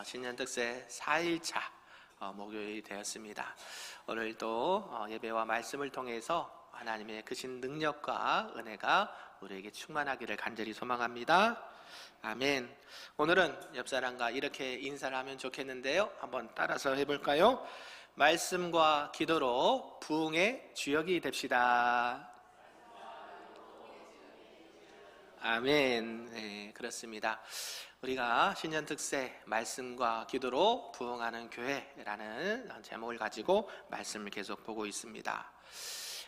신년특세 4일차 목요일이 되었습니다. 오늘도 예배와 말씀을 통해서 하나님의 크신 능력과 은혜가 우리에게 충만하기를 간절히 소망합니다. 아멘. 오늘은 옆사람과 이렇게 인사를 하면 좋겠는데요, 한번 따라서 해볼까요? 말씀과 기도로 부흥의 주역이 됩시다. 아멘. 네, 그렇습니다. 우리가 신년특세 말씀과 기도로 부흥하는 교회라는 제목을 가지고 말씀을 계속 보고 있습니다.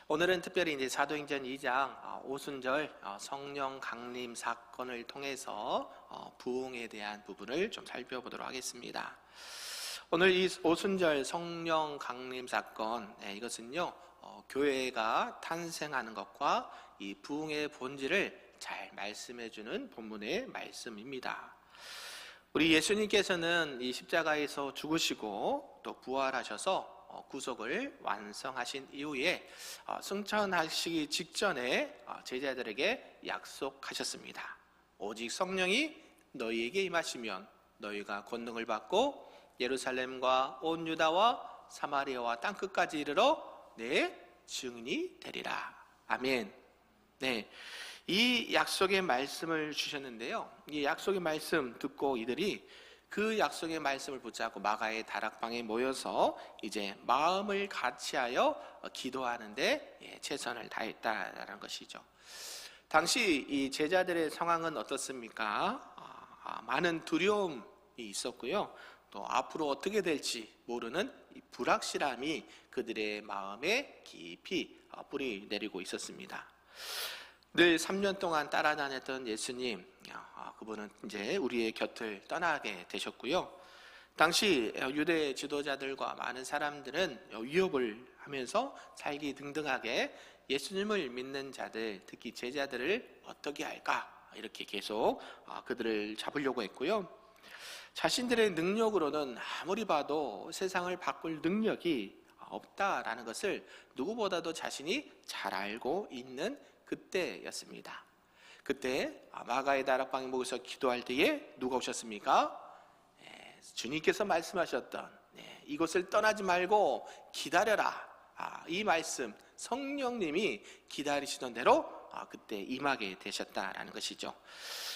오늘은 특별히 이제 사도행전 2장 오순절 성령 강림 사건을 통해서 부흥에 대한 부분을 좀 살펴보도록 하겠습니다. 오늘 이 오순절 성령 강림 사건, 이것은요 교회가 탄생하는 것과 이 부흥의 본질을 잘 말씀해주는 본문의 말씀입니다. 우리 예수님께서는 이 십자가에서 죽으시고 또 부활하셔서 구속을 완성하신 이후에 승천하시기 직전에 제자들에게 약속하셨습니다. 오직 성령이 너희에게 임하시면 너희가 권능을 받고 예루살렘과 온 유다와 사마리아와 땅끝까지 이르러 내 증인이 되리라. 아멘. 네, 이 약속의 말씀을 주셨는데요, 이 약속의 말씀 듣고 이들이 그 약속의 말씀을 붙잡고 마가의 다락방에 모여서 이제 마음을 같이하여 기도하는데 최선을 다했다라는 것이죠. 당시 이 제자들의 상황은 어떻습니까? 많은 두려움이 있었고요, 또 앞으로 어떻게 될지 모르는 이 불확실함이 그들의 마음에 깊이 뿌리 내리고 있었습니다. 늘 3년 동안 따라다녔던 예수님, 그분은 이제 우리의 곁을 떠나게 되셨고요. 당시 유대 지도자들과 많은 사람들은 위협을 하면서 살기 등등하게 예수님을 믿는 자들, 특히 제자들을 어떻게 할까 이렇게 계속 그들을 잡으려고 했고요. 자신들의 능력으로는 아무리 봐도 세상을 바꿀 능력이 없다라는 것을 누구보다도 자신이 잘 알고 있는 그때였습니다. 그때 마가의 다락방에 모여서 기도할 때에 누가 오셨습니까? 주님께서 말씀하셨던 이곳을 떠나지 말고 기다려라, 이 말씀, 성령님이 기다리시던 대로 그때 임하게 되셨다라는 것이죠.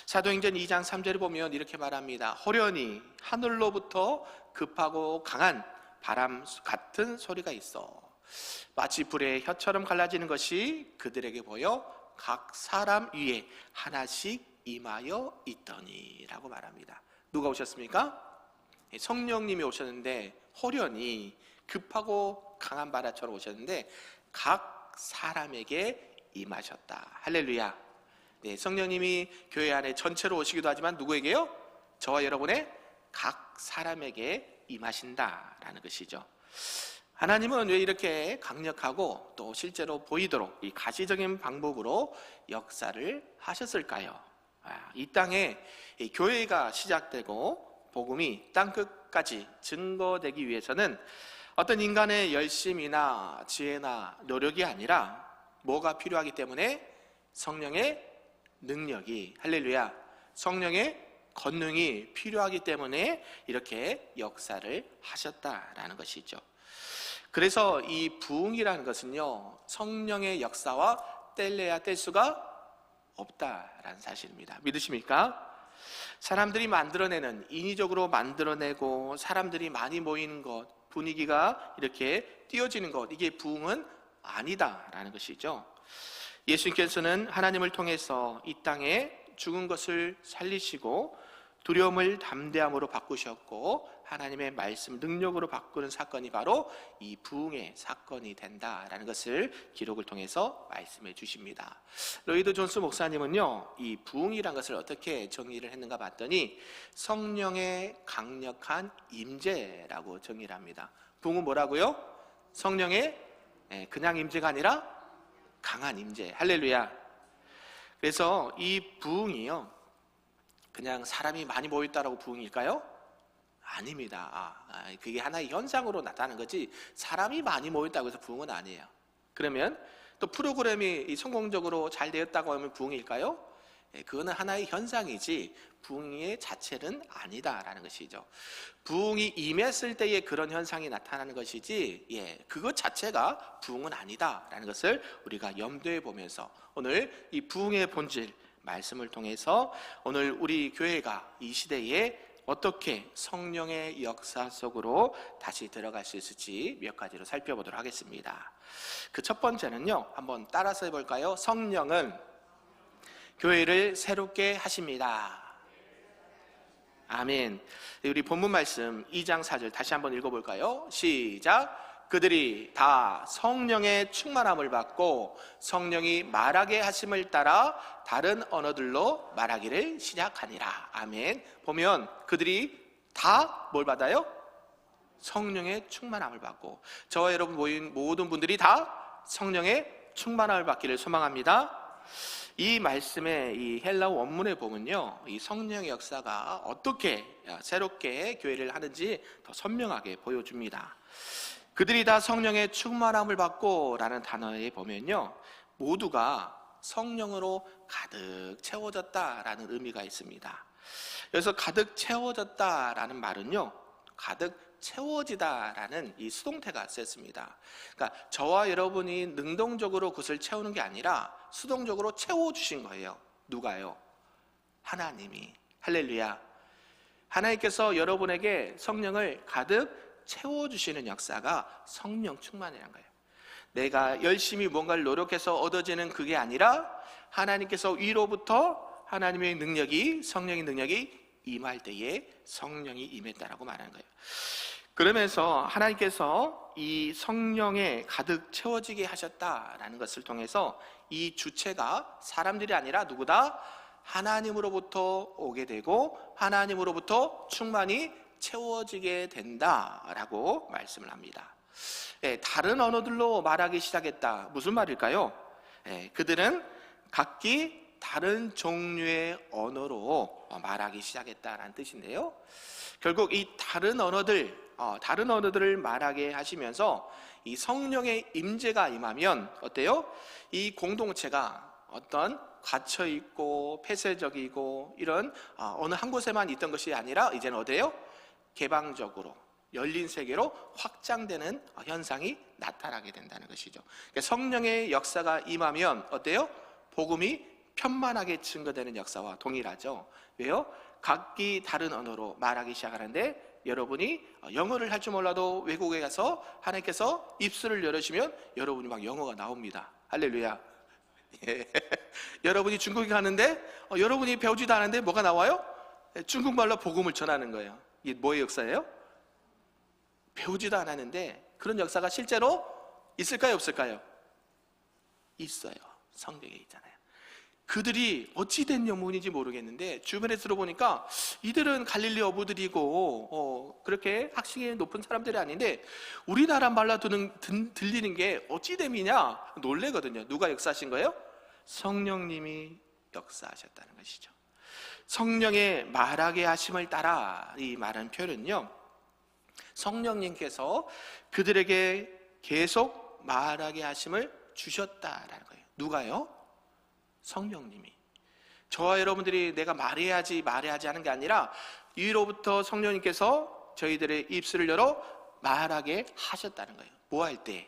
사도행전 2장 3절을 보면 이렇게 말합니다. 호련히 하늘로부터 급하고 강한 바람 같은 소리가 있어 마치 불의 혀처럼 갈라지는 것이 그들에게 보여 각 사람 위에 하나씩 임하여 있더니 라고 말합니다. 누가 오셨습니까? 성령님이 오셨는데 호련히 급하고 강한 바람처럼 오셨는데 각 사람에게 임하셨다. 할렐루야. 네, 성령님이 교회 안에 전체로 오시기도 하지만 누구에게요? 저와 여러분의 각 사람에게 임하신다라는 것이죠. 하나님은 왜 이렇게 강력하고 또 실제로 보이도록 이 가시적인 방법으로 역사를 하셨을까요? 이 땅에 이 교회가 시작되고 복음이 땅끝까지 증거되기 위해서는 어떤 인간의 열심이나 지혜나 노력이 아니라 뭐가 필요하기 때문에? 성령의 능력이, 할렐루야, 성령의 권능이 필요하기 때문에 이렇게 역사를 하셨다라는 것이죠. 그래서 이 부흥이라는 것은요 성령의 역사와 뗄래야 뗄 수가 없다라는 사실입니다. 믿으십니까? 사람들이 만들어내는, 인위적으로 만들어내고 사람들이 많이 모이는 것, 분위기가 이렇게 띄어지는 것, 이게 부흥은 아니다라는 것이죠. 예수님께서는 하나님을 통해서 이 땅에 죽은 것을 살리시고 두려움을 담대함으로 바꾸셨고 하나님의 말씀 능력으로 바꾸는 사건이 바로 이 부흥의 사건이 된다라는 것을 기록을 통해서 말씀해 주십니다. 로이드 존스 목사님은요 이 부흥이라는 것을 어떻게 정의를 했는가 봤더니 성령의 강력한 임재라고 정의를 합니다. 부흥은 뭐라고요? 성령의 그냥 임재가 아니라 강한 임재. 할렐루야. 그래서 이 부흥이요 그냥 사람이 많이 모였다라고 부흥일까요? 아닙니다. 그게 하나의 현상으로 나타나는 거지 사람이 많이 모였다고 해서 부흥은 아니에요. 그러면 또 프로그램이 성공적으로 잘 되었다고 하면 부흥일까요? 그거는 하나의 현상이지 부흥의 자체는 아니다라는 것이죠. 부흥이 임했을 때에 그런 현상이 나타나는 것이지, 그것 자체가 부흥은 아니다라는 것을 우리가 염두에 보면서 오늘 이 부흥의 본질 말씀을 통해서 오늘 우리 교회가 이 시대에 어떻게 성령의 역사 속으로 다시 들어갈 수 있을지 몇 가지로 살펴보도록 하겠습니다. 그 첫 번째는요, 한번 따라서 해볼까요? 성령은 교회를 새롭게 하십니다. 아멘. 우리 본문 말씀 2장 4절 다시 한번 읽어볼까요? 시작. 그들이 다 성령의 충만함을 받고 성령이 말하게 하심을 따라 다른 언어들로 말하기를 시작하니라. 아멘. 보면 그들이 다 뭘 받아요? 성령의 충만함을 받고, 저와 여러분 모인 모든 분들이 다 성령의 충만함을 받기를 소망합니다. 이 말씀의 이 헬라어 원문에 보면요, 이 성령의 역사가 어떻게 새롭게 교회를 하는지 더 선명하게 보여줍니다. 그들이 다 성령의 충만함을 받고 라는 단어에 보면요, 모두가 성령으로 가득 채워졌다라는 의미가 있습니다. 그래서 가득 채워졌다라는 말은요, 가득 채워지다라는 이 수동태가 쓰였습니다. 그러니까 저와 여러분이 능동적으로 그것을 채우는 게 아니라 수동적으로 채워주신 거예요. 누가요? 하나님이. 할렐루야. 하나님께서 여러분에게 성령을 가득 채워주시는 역사가 성령 충만이라는 거예요. 내가 열심히 뭔가를 노력해서 얻어지는 그게 아니라 하나님께서 위로부터 하나님의 능력이, 성령의 능력이 임할 때에 성령이 임했다라고 말하는 거예요. 그러면서 하나님께서 이 성령에 가득 채워지게 하셨다라는 것을 통해서 이 주체가 사람들이 아니라 누구다? 하나님으로부터 오게 되고 하나님으로부터 충만히 채워지게 된다라고 말씀을 합니다. 다른 언어들로 말하기 시작했다. 무슨 말일까요? 그들은 각기 다른 종류의 언어로 말하기 시작했다라는 뜻인데요, 결국 이 다른 언어들을 말하게 하시면서 이 성령의 임재가 임하면 어때요? 이 공동체가 어떤 갇혀있고 폐쇄적이고 이런 어느 한 곳에만 있던 것이 아니라 이제는 어때요? 개방적으로 열린 세계로 확장되는 현상이 나타나게 된다는 것이죠. 그러니까 성령의 역사가 임하면 어때요? 복음이 편만하게 증거되는 역사와 동일하죠. 왜요? 각기 다른 언어로 말하기 시작하는데, 여러분이 영어를 할 줄 몰라도 외국에 가서 하나님께서 입술을 열으시면 여러분이 막 영어가 나옵니다. 할렐루야. 여러분이 중국에 가는데 여러분이 배우지도 않은데 뭐가 나와요? 중국말로 복음을 전하는 거예요. 이게 뭐의 역사예요? 배우지도 않았는데 그런 역사가 실제로 있을까요, 없을까요? 있어요. 성경에 있잖아요. 그들이 어찌된 영문인지 모르겠는데 주변에 들어보니까 이들은 갈릴리 어부들이고 그렇게 학식이 높은 사람들이 아닌데 우리나라 말로 들리는 게 어찌됨이냐 놀래거든요. 누가 역사하신 거예요? 성령님이 역사하셨다는 것이죠. 성령의 말하게 하심을 따라 이 말한 표현은요, 성령님께서 그들에게 계속 말하게 하심을 주셨다라는 거예요. 누가요? 성령님이. 저와 여러분들이 내가 말해야지 하는 게 아니라 위로부터 성령님께서 저희들의 입술을 열어 말하게 하셨다는 거예요. 뭐 할 때?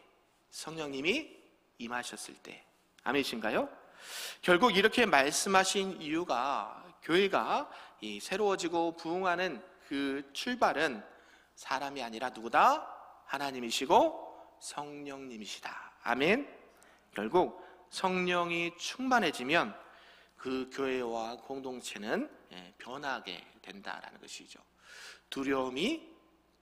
성령님이 임하셨을 때. 아멘이신가요? 결국 이렇게 말씀하신 이유가, 교회가 이 새로워지고 부흥하는 그 출발은 사람이 아니라 누구다? 하나님이시고 성령님이시다. 아멘. 결국 성령이 충만해지면 그 교회와 공동체는 변하게 된다라는 것이죠. 두려움이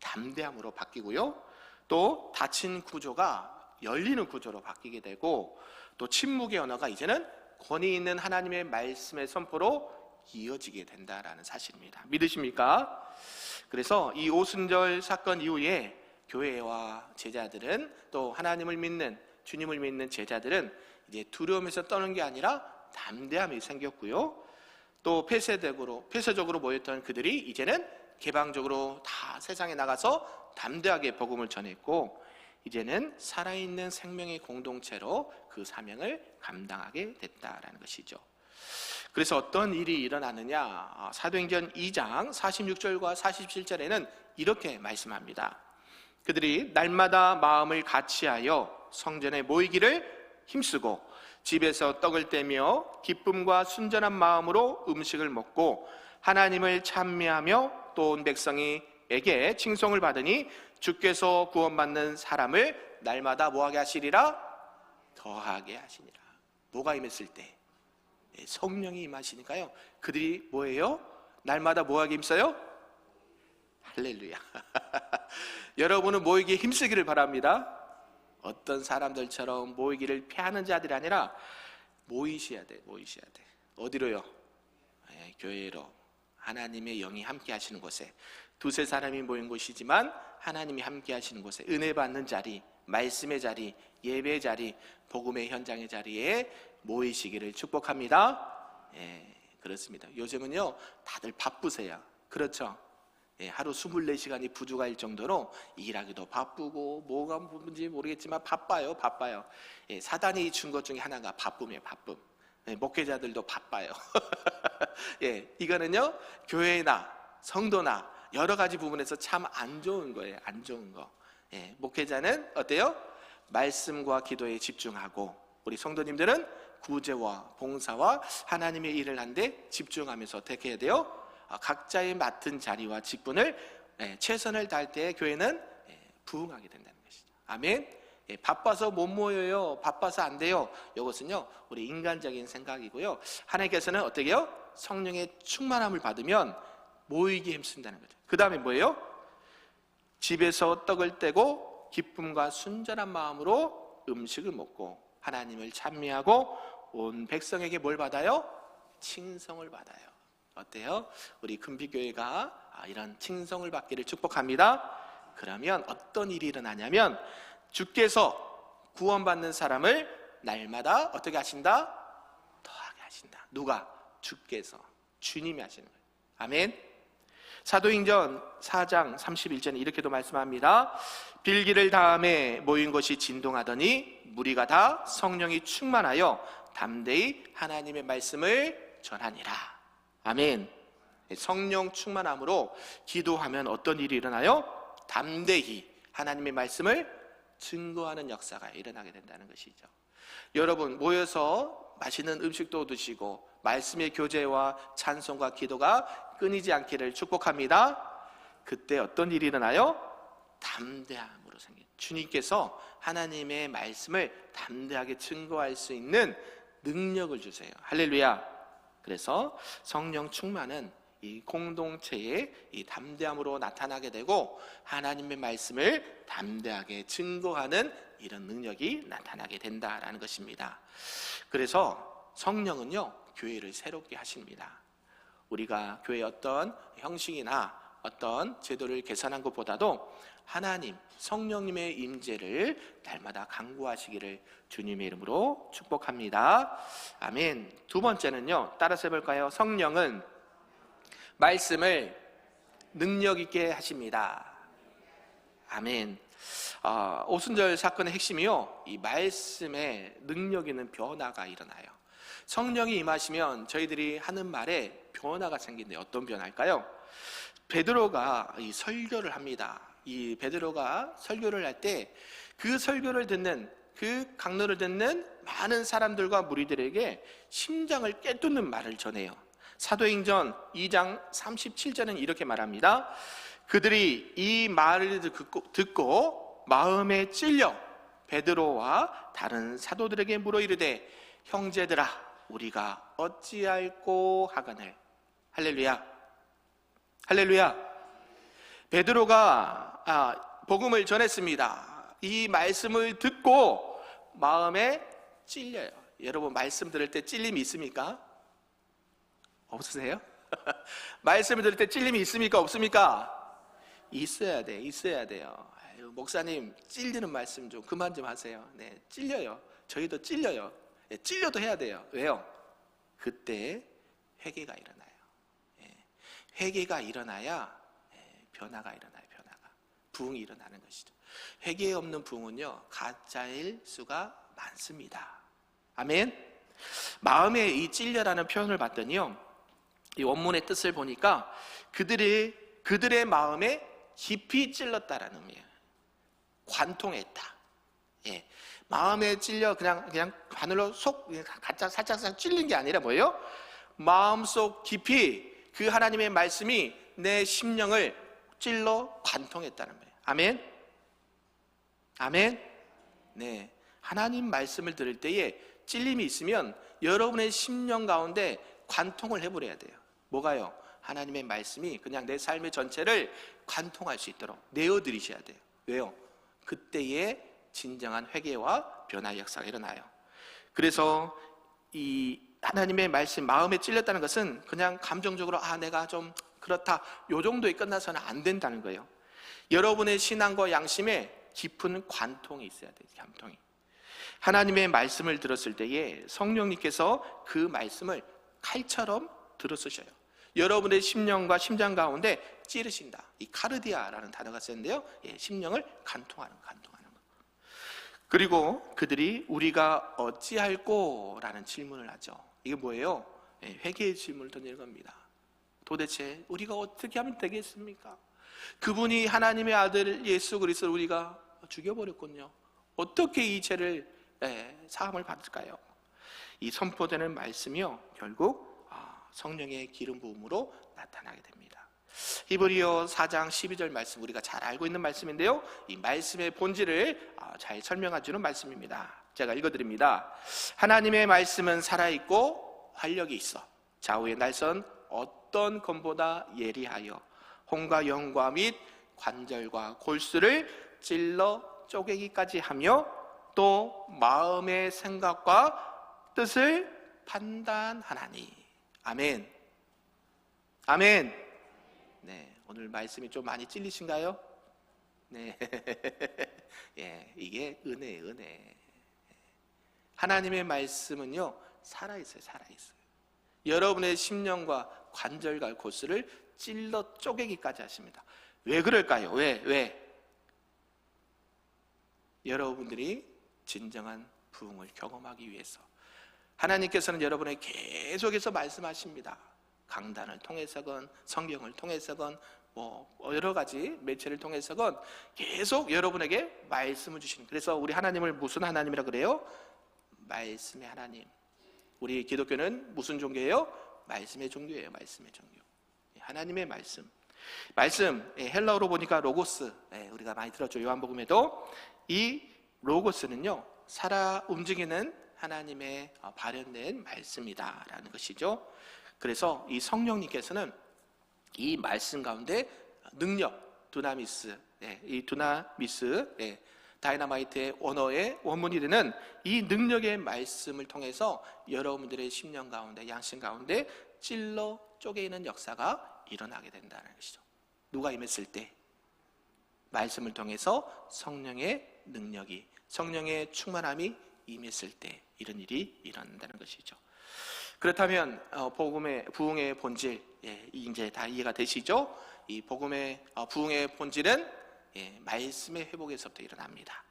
담대함으로 바뀌고요, 또 닫힌 구조가 열리는 구조로 바뀌게 되고, 또 침묵의 언어가 이제는 권위 있는 하나님의 말씀의 선포로 이어지게 된다라는 사실입니다. 믿으십니까? 그래서 이 오순절 사건 이후에 교회와 제자들은, 또 하나님을 믿는, 주님을 믿는 제자들은 이제 두려움에서 떠는 게 아니라 담대함이 생겼고요, 또 폐쇄적으로 모였던 그들이 이제는 개방적으로 다 세상에 나가서 담대하게 복음을 전했고, 이제는 살아있는 생명의 공동체로 그 사명을 감당하게 됐다라는 것이죠. 그래서 어떤 일이 일어나느냐, 사도행전 2장 46절과 47절에는 이렇게 말씀합니다. 그들이 날마다 마음을 같이하여 성전에 모이기를 힘쓰고 집에서 떡을 떼며 기쁨과 순전한 마음으로 음식을 먹고 하나님을 찬미하며 또 온 백성에게 칭송을 받으니 주께서 구원받는 사람을 날마다 뭐하게 하시리라? 더하게 하시니라. 뭐가 임했을 때? 성령이 임하시니까요, 그들이 뭐예요? 날마다 뭐하게 힘써요? 할렐루야. 여러분은 모이기에 힘쓰기를 바랍니다. 어떤 사람들처럼 모이기를 피하는 자들이 아니라 모이셔야 돼. 어디로요? 교회로. 하나님의 영이 함께 하시는 곳에, 두세 사람이 모인 곳이지만 하나님이 함께 하시는 곳에, 은혜 받는 자리, 말씀의 자리, 예배의 자리, 복음의 현장의 자리에 모이시기를 축복합니다. 그렇습니다. 요즘은요, 다들 바쁘세요. 그렇죠? 하루 24시간이 부족할 정도로 일하기도 바쁘고 뭐가 뭔지 모르겠지만 바빠요. 사단이 준 것 중에 하나가 바쁨이에요. 바쁨. 목회자들도 바빠요. 이거는요, 교회나 성도나 여러 가지 부분에서 참 안 좋은 거예요. 안 좋은 거. 목회자는 어때요? 말씀과 기도에 집중하고, 우리 성도님들은 구제와 봉사와 하나님의 일을 하는데 집중하면서 어떻게 해야 돼요? 각자의 맡은 자리와 직분을 최선을 다할 때 교회는 부흥하게 된다는 것이죠. 아멘. 바빠서 못 모여요, 바빠서 안 돼요, 이것은요 우리 인간적인 생각이고요, 하나님께서는 어떻게 해요? 성령의 충만함을 받으면 모이기 힘쓴다는 거죠. 그 다음에 뭐예요? 집에서 떡을 떼고 기쁨과 순전한 마음으로 음식을 먹고 하나님을 찬미하고 온 백성에게 뭘 받아요? 칭송을 받아요. 어때요? 우리 금빛교회가 이런 칭송을 받기를 축복합니다. 그러면 어떤 일이 일어나냐면, 주께서 구원받는 사람을 날마다 어떻게 하신다? 더하게 하신다. 누가? 주께서, 주님이 하시는 거예요. 아멘. 사도행전 4장 31절에 이렇게도 말씀합니다. 빌기를 다음에 모인 것이 진동하더니 무리가 다 성령이 충만하여 담대히 하나님의 말씀을 전하니라. 아멘. 성령 충만함으로 기도하면 어떤 일이 일어나요? 담대히 하나님의 말씀을 증거하는 역사가 일어나게 된다는 것이죠. 여러분, 모여서 맛있는 음식도 드시고 말씀의 교제와 찬송과 기도가 끊이지 않기를 축복합니다. 그때 어떤 일이 일어나요? 담대함으로 생긴, 주님께서 하나님의 말씀을 담대하게 증거할 수 있는 능력을 주세요. 할렐루야. 그래서 성령 충만은 이 공동체의 이 담대함으로 나타나게 되고 하나님의 말씀을 담대하게 증거하는 이런 능력이 나타나게 된다라는 것입니다. 그래서 성령은요, 교회를 새롭게 하십니다. 우리가 교회의 어떤 형식이나 어떤 제도를 개선한 것보다도 하나님, 성령님의 임재를 날마다 강구하시기를 주님의 이름으로 축복합니다. 아멘. 두 번째는요, 따라서 해볼까요? 성령은 말씀을 능력 있게 하십니다. 아멘. 오순절 사건의 핵심이요, 이 말씀에 능력 있는 변화가 일어나요. 성령이 임하시면 저희들이 하는 말에 변화가 생긴대요. 어떤 변화일까요? 베드로가 이 설교를 합니다. 이 베드로가 설교를 할 때 그 설교를 듣는, 그 강론을 듣는 많은 사람들과 무리들에게 심장을 깨뚫는 말을 전해요. 사도행전 2장 37절은 이렇게 말합니다. 그들이 이 말을 듣고 마음에 찔려 베드로와 다른 사도들에게 물어 이르되, 형제들아, 우리가 어찌할꼬 하거늘. 할렐루야. 할렐루야. 베드로가 복음을 전했습니다. 이 말씀을 듣고 마음에 찔려요. 여러분, 말씀 들을 때 찔림이 있습니까? 없으세요? 말씀을 들을 때 찔림이 있습니까? 없습니까? 있어야 돼요. 아유, 목사님, 찔리는 말씀 좀 그만 좀 하세요. 네, 찔려요. 저희도 찔려요. 네, 찔려도 해야 돼요. 왜요? 그때 회개가 일어나요. 회개가 일어나야 변화가 일어나요. 부흥이 일어나는 것이죠. 회개 없는 부흥은요, 가짜일 수가 많습니다. 아멘. 마음에 이 찔려라는 표현을 봤더니요, 이 원문의 뜻을 보니까 그들의 마음에 깊이 찔렀다라는 의미예요. 관통했다. 예, 마음에 찔려 그냥 바늘로 속 살짝 찔린 게 아니라 뭐예요? 마음속 깊이 그 하나님의 말씀이 내 심령을 찔러 관통했다는 거예요. 아멘. 아멘. 네, 하나님 말씀을 들을 때에 찔림이 있으면 여러분의 심령 가운데 관통을 해버려야 돼요. 뭐가요? 하나님의 말씀이 그냥 내 삶의 전체를 관통할 수 있도록 내어드리셔야 돼요. 왜요? 그때에 진정한 회개와 변화의 역사가 일어나요. 그래서 이 하나님의 말씀, 마음에 찔렸다는 것은 그냥 감정적으로 내가 좀 그렇다, 요 정도에 끝나서는 안 된다는 거예요. 여러분의 신앙과 양심에 깊은 관통이 있어야 돼요. 관통이. 하나님의 말씀을 들었을 때에 성령님께서 그 말씀을 칼처럼 들어쓰셔요. 여러분의 심령과 심장 가운데 찌르신다. 이 카르디아라는 단어가 쓰는데요, 심령을 관통하는 거. 그리고 그들이 우리가 어찌할꼬? 라는 질문을 하죠. 이게 뭐예요? 회개의 질문을 던지는 겁니다. 도대체 우리가 어떻게 하면 되겠습니까? 그분이 하나님의 아들 예수 그리스도를 우리가 죽여버렸군요. 어떻게 이 죄를 사함을 받을까요? 이 선포되는 말씀이요, 결국 성령의 기름 부음으로 나타나게 됩니다. 히브리서 4장 12절 말씀, 우리가 잘 알고 있는 말씀인데요, 이 말씀의 본질을 잘 설명해 주는 말씀입니다. 제가 읽어드립니다. 하나님의 말씀은 살아있고 활력이 있어 좌우의 날선 어떤 검보다 예리하여 혼과 영과 및 관절과 골수를 찔러 쪼개기까지 하며 또 마음의 생각과 뜻을 판단하나니. 아멘. 아멘. 네, 오늘 말씀이 좀 많이 찔리신가요? 네. 예, 이게 은혜예요, 은혜. 하나님의 말씀은요, 살아있어요. 여러분의 심령과 관절과 골수를 찔러 쪼개기까지 하십니다. 왜 그럴까요? 왜? 여러분들이 진정한 부흥을 경험하기 위해서. 하나님께서는 여러분에게 계속해서 말씀하십니다. 강단을 통해서건 성경을 통해서건 여러 가지 매체를 통해서건 계속 여러분에게 말씀을 주시는. 그래서 우리 하나님을 무슨 하나님이라 그래요? 말씀의 하나님. 우리 기독교는 무슨 종교예요? 말씀의 종교예요. 말씀의 종교. 하나님의 말씀. 헬라어로 보니까 로고스. 우리가 많이 들었죠. 요한복음에도. 이 로고스는요, 살아 움직이는 하나님의 발현된 말씀이다라는 것이죠. 그래서 이 성령님께서는 이 말씀 가운데 능력, 두나미스, 이 두나미스, 다이너마이트의 원어의 원문이 되는 이 능력의 말씀을 통해서 여러분들의 심령 가운데, 양심 가운데 찔러 쪼개는 역사가 일어나게 된다는 것이죠. 누가 임했을 때? 말씀을 통해서 성령의 능력이, 성령의 충만함이 임했을 때 이런 일이 일어난다는 것이죠. 그렇다면 부흥의 본질, 이제 다 이해가 되시죠? 이 복음의 부흥의 본질은 말씀의 회복에서부터 일어납니다.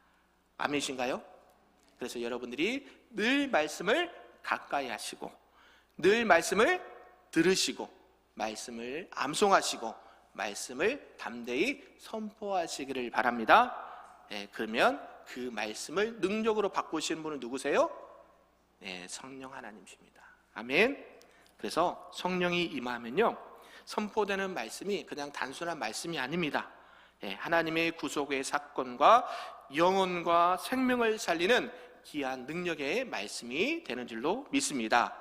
아멘이신가요? 그래서 여러분들이 늘 말씀을 가까이 하시고, 늘 말씀을 들으시고, 말씀을 암송하시고, 말씀을 담대히 선포하시기를 바랍니다. 그러면 그 말씀을 능력으로 바꾸시는 분은 누구세요? 성령 하나님이십니다. 아멘. 그래서 성령이 임하면요, 선포되는 말씀이 그냥 단순한 말씀이 아닙니다. 하나님의 구속의 사건과 영혼과 생명을 살리는 귀한 능력의 말씀이 되는 줄로 믿습니다.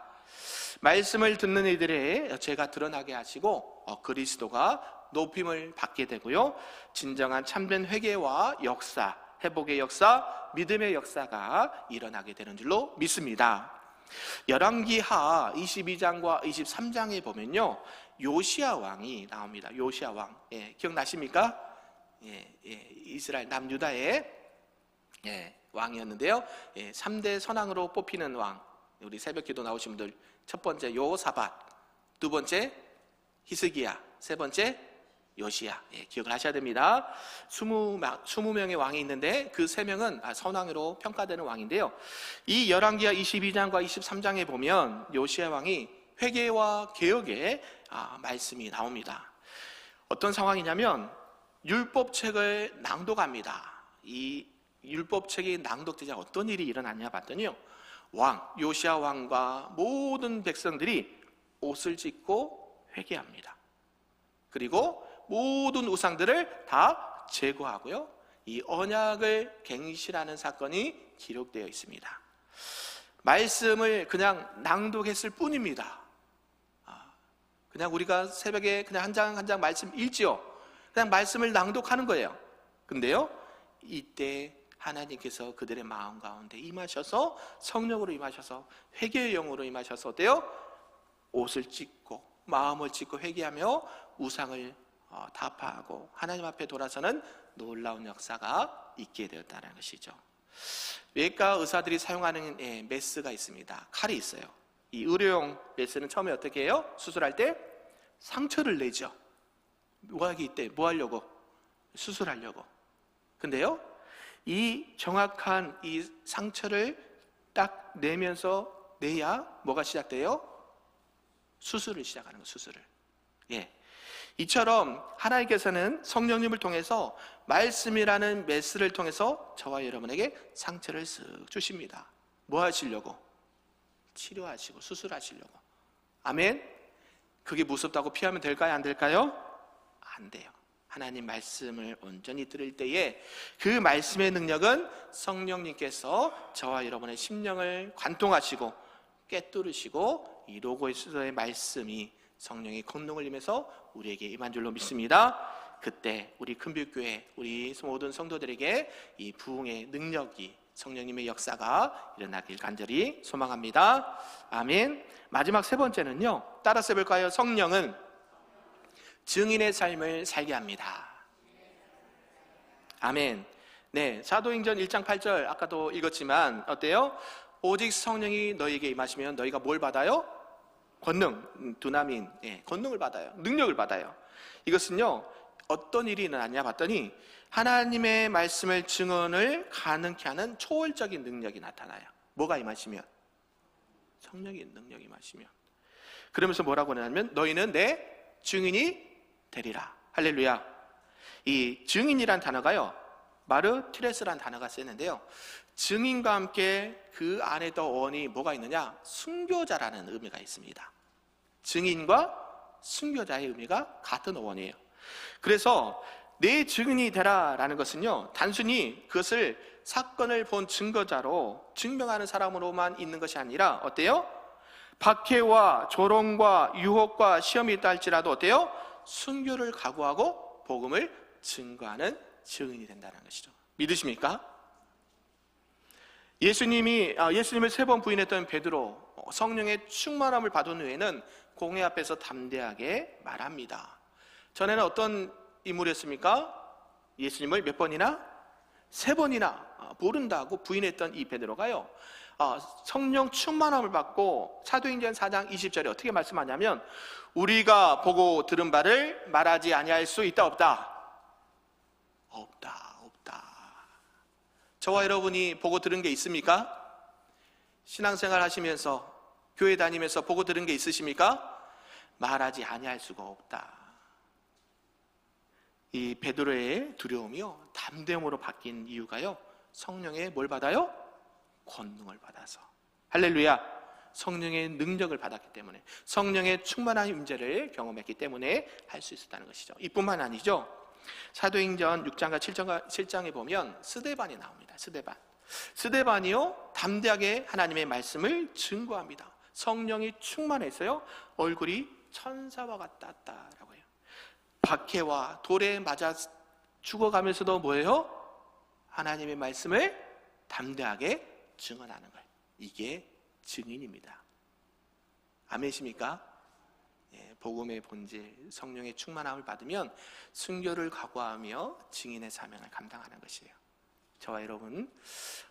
말씀을 듣는 이들의 죄가 드러나게 하시고 그리스도가 높임을 받게 되고요, 진정한 참된 회개와 역사, 회복의 역사, 믿음의 역사가 일어나게 되는 줄로 믿습니다. 열왕기하 22장과 23장에 보면요, 요시야 왕이 나옵니다. 요시야 왕, 기억나십니까? 이스라엘 남유다의 왕이었는데요, 3대 선왕으로 뽑히는 왕. 우리 새벽기도 나오신 분들, 첫 번째 요사밧, 두 번째 히스기야, 세 번째 요시야. 기억을 하셔야 됩니다. 20명의 왕이 있는데 그 3명은 선왕으로 평가되는 왕인데요. 이 열왕기하 22장과 23장에 보면 요시야 왕이 회개와 개혁의 말씀이 나옵니다. 어떤 상황이냐면 율법책을 낭독합니다. 이 율법책이 낭독되자 어떤 일이 일어났냐 봤더니요, 요시야 왕과 모든 백성들이 옷을 찢고 회개합니다. 그리고 모든 우상들을 다 제거하고요, 이 언약을 갱신하는 사건이 기록되어 있습니다. 말씀을 그냥 낭독했을 뿐입니다. 그냥 우리가 새벽에 그냥 한 장 한 장 말씀 읽지요. 그냥 말씀을 낭독하는 거예요. 근데요, 이때 하나님께서 그들의 마음 가운데 임하셔서 성령으로 임하셔서 회개의 영으로 임하셔서 어때요? 옷을 찢고 마음을 찢고 회개하며 우상을 타파하고 하나님 앞에 돌아서는 놀라운 역사가 있게 되었다는 것이죠. 외과 의사들이 사용하는 메스가 있습니다. 칼이 있어요. 이 의료용 메스는 처음에 어떻게 해요? 수술할 때 상처를 내죠. 뭐 하려고? 수술하려고. 근데요, 이 정확한 이 상처를 딱 내야 뭐가 시작돼요? 수술을 시작하는 거예요. 수술을. 이처럼 하나님께서는 성령님을 통해서 말씀이라는 메스를 통해서 저와 여러분에게 상처를 쓱 주십니다. 뭐 하시려고? 치료하시고 수술하시려고. 아멘. 그게 무섭다고 피하면 될까요? 안 될까요? 안 돼요. 하나님 말씀을 온전히 들을 때에 그 말씀의 능력은 성령님께서 저와 여러분의 심령을 관통하시고 꿰뚫으시고 이 로고스의 말씀이 성령의 권능을 임해서 우리에게 임한 줄로 믿습니다. 그때 우리 큰빛교회 우리 모든 성도들에게 이 부흥의 능력이 성령님의 역사가 일어나길 간절히 소망합니다. 아멘. 마지막 3번째는요, 따라서 해볼까요? 성령은 증인의 삶을 살게 합니다. 아멘. 사도행전 1장 8절 아까도 읽었지만 어때요? 오직 성령이 너희에게 임하시면 너희가 뭘 받아요? 권능, 두나민, 권능을 받아요. 능력을 받아요. 이것은요, 어떤 일이 일어났냐 봤더니 하나님의 말씀을 증언을 가능케 하는 초월적인 능력이 나타나요. 뭐가 임하시면? 성령의 능력이 임하시면. 그러면서 뭐라고 하냐면 너희는 내 증인이 되리라. 할렐루야. 이 증인이란 단어가요, 마르티레스란 단어가 쓰이는데요, 증인과 함께 그 안에 더 어원이 뭐가 있느냐? 순교자라는 의미가 있습니다. 증인과 순교자의 의미가 같은 어원이에요. 그래서 내 증인이 되라 라는 것은요, 단순히 그것을 사건을 본 증거자로 증명하는 사람으로만 있는 것이 아니라 어때요? 박해와 조롱과 유혹과 시험이 있다 할지라도 어때요? 순교를 각오하고 복음을 증거하는 증인이 된다는 것이죠. 믿으십니까? 예수님을 3번 부인했던 베드로, 성령의 충만함을 받은 후에는 공회 앞에서 담대하게 말합니다. 전에는 어떤 인물이었습니까? 예수님을 몇 번이나? 3번이나 모른다고 부인했던 이 베드로가요, 성령 충만함을 받고 사도행전 4장 20절에 어떻게 말씀하냐면 우리가 보고 들은 바를 말하지 아니할 수 있다 없다? 없다. 저와 여러분이 보고 들은 게 있습니까? 신앙생활 하시면서 교회 다니면서 보고 들은 게 있으십니까? 말하지 아니할 수가 없다. 이 베드로의 두려움이요, 담대함으로 바뀐 이유가요, 성령의 뭘 받아요? 권능을 받아서. 할렐루야. 성령의 능력을 받았기 때문에, 성령의 충만한 임재를 경험했기 때문에 할 수 있었다는 것이죠. 이뿐만 아니죠. 사도행전 6장과 7장에 보면 스데반이 나옵니다. 스데반이요, 담대하게 하나님의 말씀을 증거합니다. 성령이 충만해서요, 얼굴이 천사와 같았다라고 해요. 박해와 돌에 맞아 죽어가면서도 뭐예요? 하나님의 말씀을 담대하게 증언하는 거예요. 이게 증인입니다. 아멘이십니까? 복음의 본질, 성령의 충만함을 받으면 순교를 각오하며 증인의 사명을 감당하는 것이에요. 저와 여러분,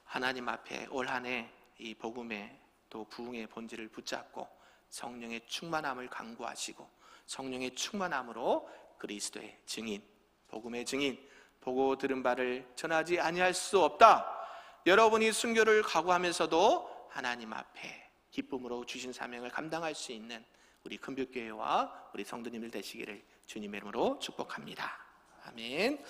하나님 앞에 올 한 해 이 복음의 또 부흥의 본질을 붙잡고 성령의 충만함을 간구하시고 성령의 충만함으로 그리스도의 증인, 복음의 증인, 보고 들은 바를 전하지 아니할 수 없다. 여러분이 순교를 각오하면서도 하나님 앞에 기쁨으로 주신 사명을 감당할 수 있는 우리 금빛교회와 우리 성도님들 되시기를 주님의 이름으로 축복합니다. 아멘.